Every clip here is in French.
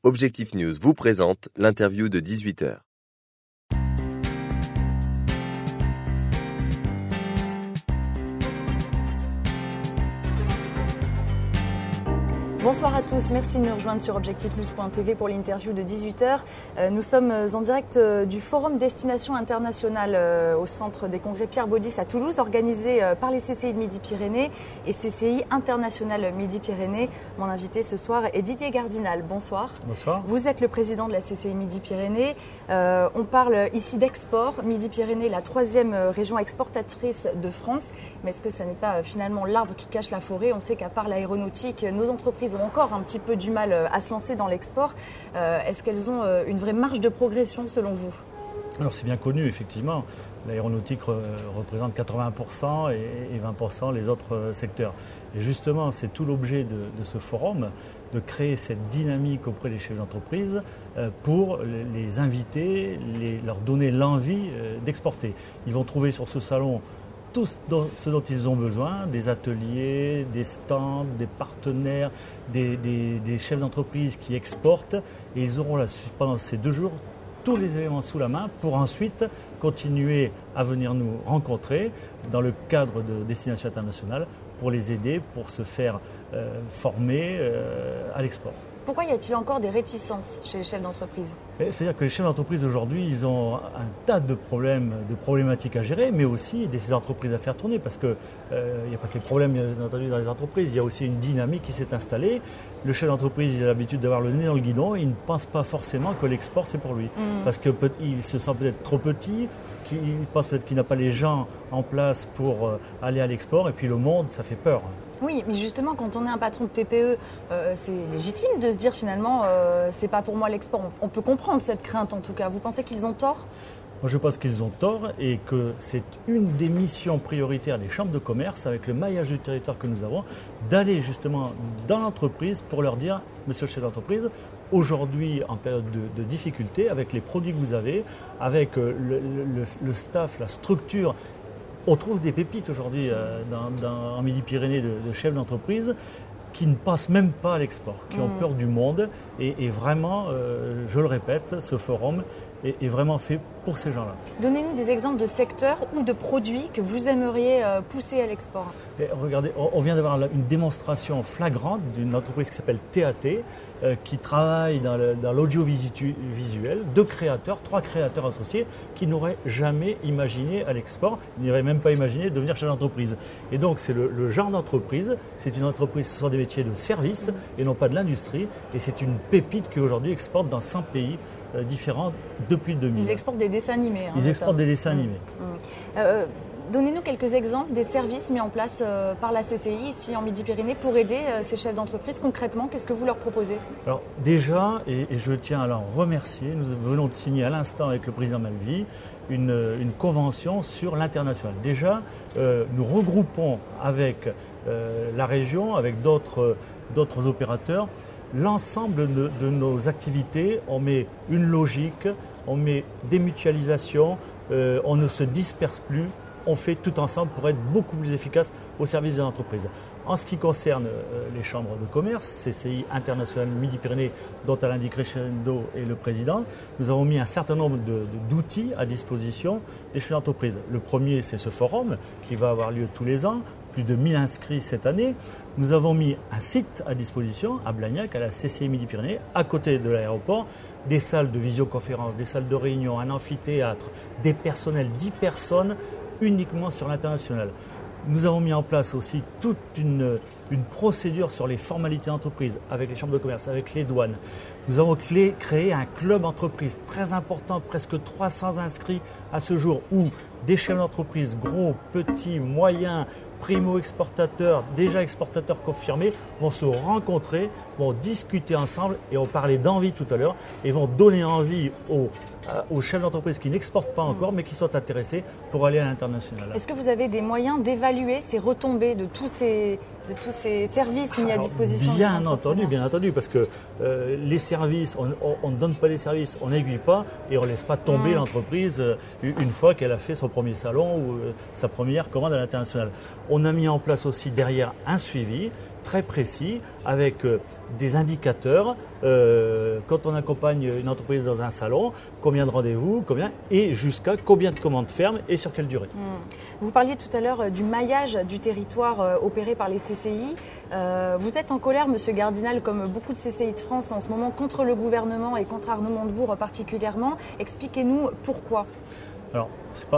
Objectif News vous présente l'interview de 18h. Bonsoir à tous, merci de nous rejoindre sur objectifnews.tv pour l'interview de 18h. Nous sommes en direct du Forum Destination Internationale au centre des congrès Pierre Baudis à Toulouse, organisé par les CCI de Midi-Pyrénées et CCI International Midi-Pyrénées. Mon invité ce soir est Didier Gardinal. Bonsoir. Bonsoir. Vous êtes le président de la CCI Midi-Pyrénées. On parle ici d'export. Midi-Pyrénées, la troisième région exportatrice de France. Mais est-ce que ça n'est pas finalement l'arbre qui cache la forêt? On sait qu'à part l'aéronautique, nos entreprises ont encore un petit peu du mal à se lancer dans l'export. Est-ce qu'elles ont une vraie marge de progression selon vous? Alors c'est bien connu, effectivement. L'aéronautique représente 80% et 20% les autres secteurs. Et justement, c'est tout l'objet de ce forum, de créer cette dynamique auprès des chefs d'entreprise pour les inviter, leur donner l'envie d'exporter. Ils vont trouver sur ce salon tout ce dont ils ont besoin, des ateliers, des stands, des partenaires, des chefs d'entreprise qui exportent. Et ils auront là, pendant ces 2 jours tous les éléments sous la main pour ensuite continuer à venir nous rencontrer dans le cadre de Destination Internationale pour les aider, pour se faire former à l'export. Pourquoi y a-t-il encore des réticences chez les chefs d'entreprise? C'est-à-dire que les chefs d'entreprise aujourd'hui, ils ont un tas de problématiques à gérer, mais aussi des entreprises à faire tourner, parce qu'il n'y a pas que les problèmes bien entendu dans les entreprises, il y a aussi une dynamique qui s'est installée. Le chef d'entreprise, il a l'habitude d'avoir le nez dans le guidon, et il ne pense pas forcément que l'export c'est pour lui, parce qu'il se sent peut-être trop petit, qu'il pense peut-être qu'il n'a pas les gens en place pour aller à l'export, et puis le monde, ça fait peur. Oui, mais justement, quand on est un patron de TPE, c'est légitime de se dire finalement, c'est pas pour moi l'export. On peut comprendre cette crainte en tout cas. Vous pensez qu'ils ont tort? Moi, je pense qu'ils ont tort et que c'est une des missions prioritaires des chambres de commerce, avec le maillage du territoire que nous avons, d'aller justement dans l'entreprise pour leur dire, monsieur le chef d'entreprise, aujourd'hui, en période de difficulté, avec les produits que vous avez, avec le staff, la structure, on trouve des pépites aujourd'hui en Midi-Pyrénées de chefs d'entreprise qui ne passent même pas à l'export, qui ont peur du monde. Et vraiment, je le répète, ce forum est vraiment fait pour ces gens-là. Donnez-nous des exemples de secteurs ou de produits que vous aimeriez pousser à l'export. Regardez, on vient d'avoir une démonstration flagrante d'une entreprise qui s'appelle TAT, qui travaille dans l'audiovisuel, 3 créateurs associés qui n'auraient jamais imaginé à l'export, n'auraient même pas imaginé devenir chef d'entreprise. Et donc c'est le genre d'entreprise, c'est une entreprise, ce sont des métiers de service et non pas de l'industrie, et c'est une pépite qui aujourd'hui exporte dans 100 pays différents depuis 2000. Ils exportent des dessins animés. Ils exportent des dessins animés. Donnez-nous quelques exemples des services mis en place par la CCI ici en Midi-Pyrénées pour aider ces chefs d'entreprise concrètement. Qu'est-ce que vous leur proposez? Alors déjà, et je tiens à l'en remercier, nous venons de signer à l'instant avec le président Malvy une convention sur l'international. Déjà, nous regroupons avec la région, avec d'autres opérateurs, l'ensemble de nos activités. On met une logique, on met des mutualisations, on ne se disperse plus, on fait tout ensemble pour être beaucoup plus efficace au service des entreprises. En ce qui concerne les chambres de commerce, CCI International Midi-Pyrénées, dont Alain Di Crescendo est le président, nous avons mis un certain nombre d'outils à disposition des chefs d'entreprise. Le premier, c'est ce forum qui va avoir lieu tous les ans, plus de 1000 inscrits cette année. Nous avons mis un site à disposition à Blagnac, à la CCI Midi-Pyrénées, à côté de l'aéroport, des salles de visioconférence, des salles de réunion, un amphithéâtre, des personnels, 10 personnes uniquement sur l'international. Nous avons mis en place aussi toute une procédure sur les formalités d'entreprise avec les chambres de commerce, avec les douanes. Nous avons créé un club entreprise très important, presque 300 inscrits à ce jour, où des chefs d'entreprise, gros, petits, moyens, primo-exportateurs, déjà exportateurs confirmés, vont se rencontrer, vont discuter ensemble et on parlait d'envie tout à l'heure et vont donner envie aux chefs d'entreprise qui n'exportent pas encore mais qui sont intéressés pour aller à l'international. Est-ce que vous avez des moyens d'évaluer ces retombées de tous ces services mis à disposition? Bien entendu, parce que les services, on ne donne pas les services, on n'aiguille pas et on ne laisse pas tomber l'entreprise une fois qu'elle a fait son premier salon ou sa première commande à l'international. On a mis en place aussi derrière un suivi très précis avec des indicateurs. Quand on accompagne une entreprise dans un salon, combien de rendez-vous, et jusqu'à combien de commandes fermes et sur quelle durée. Vous parliez tout à l'heure du maillage du territoire opéré par les CCI. Vous êtes en colère, Monsieur Gardinal, comme beaucoup de CCI de France en ce moment, contre le gouvernement et contre Arnaud Montebourg particulièrement. Expliquez-nous pourquoi. Alors,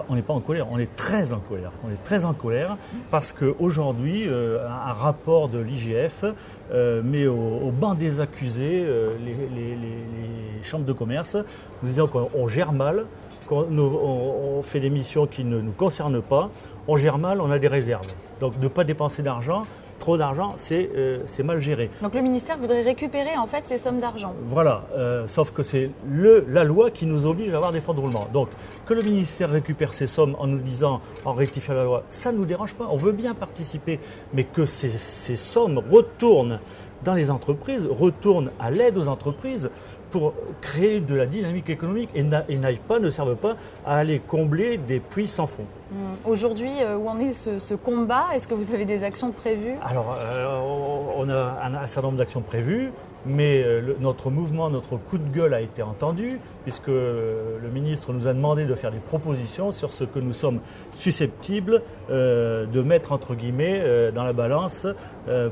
on n'est pas en colère, on est très en colère. On est très en colère parce qu'aujourd'hui, un rapport de l'IGF met au banc des accusés les chambres de commerce, nous disant qu'on gère mal, qu'on fait des missions qui ne nous concernent pas, on gère mal, on a des réserves. Donc, ne pas dépenser d'argent. Trop d'argent, c'est mal géré. Donc le ministère voudrait récupérer en fait ces sommes d'argent. Voilà, sauf que c'est la loi qui nous oblige à avoir des fonds de roulement. Donc que le ministère récupère ces sommes en nous disant, en rectifiant la loi, ça ne nous dérange pas, on veut bien participer, mais que ces sommes retournent dans les entreprises, retournent à l'aide aux entreprises pour créer de la dynamique économique et ne servent pas à aller combler des puits sans fond. Aujourd'hui, où en est ce combat? Est-ce que vous avez des actions prévues? Alors, on a un certain nombre d'actions prévues, mais notre mouvement, notre coup de gueule a été entendu, puisque le ministre nous a demandé de faire des propositions sur ce que nous sommes susceptibles de mettre, entre guillemets, dans la balance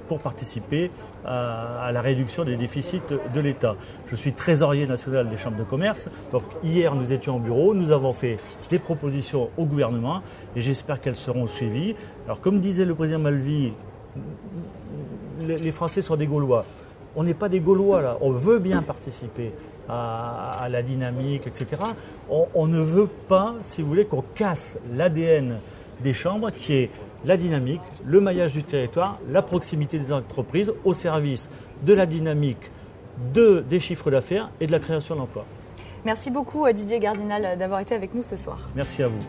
pour participer à la réduction des déficits de l'État. Je suis trésorier national des chambres de commerce, donc hier nous étions au bureau, nous avons fait des propositions au gouvernement et j'espère qu'elles seront suivies. Alors comme disait le président Malvy, les Français sont des Gaulois. On n'est pas des Gaulois là, on veut bien participer à la dynamique, etc. On ne veut pas, si vous voulez, qu'on casse l'ADN des chambres qui est la dynamique, le maillage du territoire, la proximité des entreprises au service de la dynamique, des chiffres d'affaires et de la création d'emplois. Merci beaucoup Didier Gardinal d'avoir été avec nous ce soir. Merci à vous.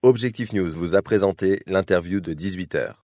Objectif News vous a présenté l'interview de 18h.